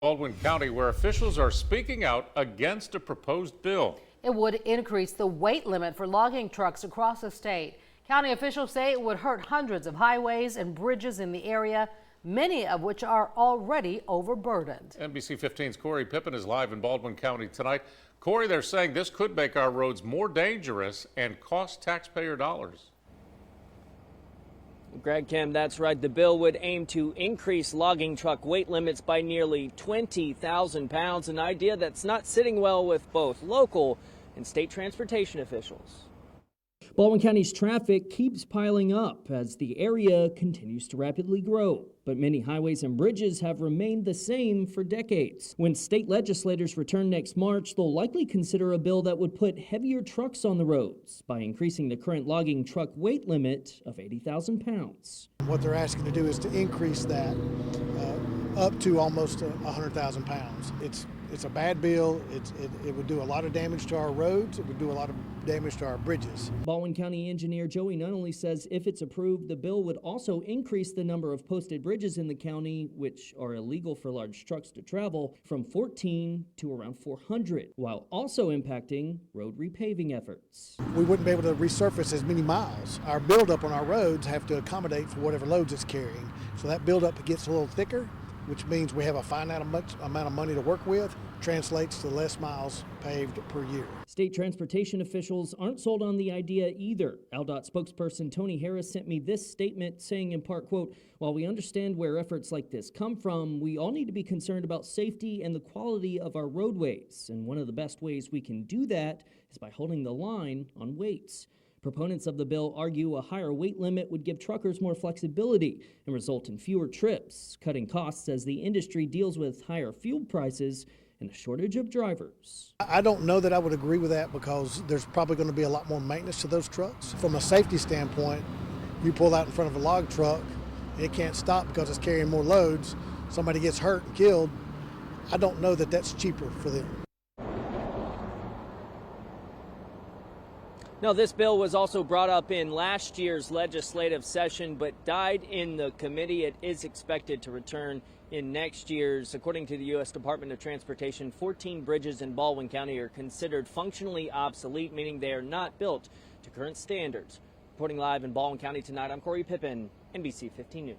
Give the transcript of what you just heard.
Baldwin County, where officials are speaking out against a proposed bill. It would increase the weight limit for logging trucks across the state. County officials say it would hurt hundreds of highways and bridges in the area, many of which are already overburdened. NBC 15's Corey Pippen is live in Baldwin County tonight. Corey, they're saying this could make our roads more dangerous and cost taxpayer dollars. Greg, Kim, that's right. The bill would aim to increase logging truck weight limits by nearly 20,000 pounds, an idea that's not sitting well with both local and state transportation officials. Baldwin County's traffic keeps piling up as the area continues to rapidly grow. But many highways and bridges have remained the same for decades. When state legislators return next March, they'll likely consider a bill that would put heavier trucks on the roads by increasing the current logging truck weight limit of 80,000 pounds. What they're asking to do is to increase that up to almost 100,000 pounds. It's a bad bill. It would do a lot of damage to our roads. It would do a lot of damage to our bridges. Baldwin County engineer Joey Nunnally says if it's approved, the bill would also increase the number of posted bridges in the county, which are illegal for large trucks to travel, from 14 to around 400, while also impacting road repaving efforts. We wouldn't be able to resurface as many miles. Our buildup on our roads have to accommodate for whatever loads it's carrying. So that buildup gets a little thicker, which means we have a finite amount of money to work with, translates to less miles paved per year. State transportation officials aren't sold on the idea either. ALDOT spokesperson Tony Harris sent me this statement saying in part, quote, "While we understand where efforts like this come from, we all need to be concerned about safety and the quality of our roadways. And one of the best ways we can do that is by holding the line on weights." Proponents of the bill argue a higher weight limit would give truckers more flexibility and result in fewer trips, cutting costs as the industry deals with higher fuel prices and a shortage of drivers. I don't know that I would agree with that because there's probably going to be a lot more maintenance to those trucks. From a safety standpoint, you pull out in front of a log truck, it can't stop because it's carrying more loads. Somebody gets hurt and killed. I don't know that that's cheaper for them. Now, this bill was also brought up in last year's legislative session, but died in the committee. It is expected to return in next year's. According to the U.S. Department of Transportation, 14 bridges in Baldwin County are considered functionally obsolete, meaning they are not built to current standards. Reporting live in Baldwin County tonight, I'm Corey Pippen, NBC 15 News.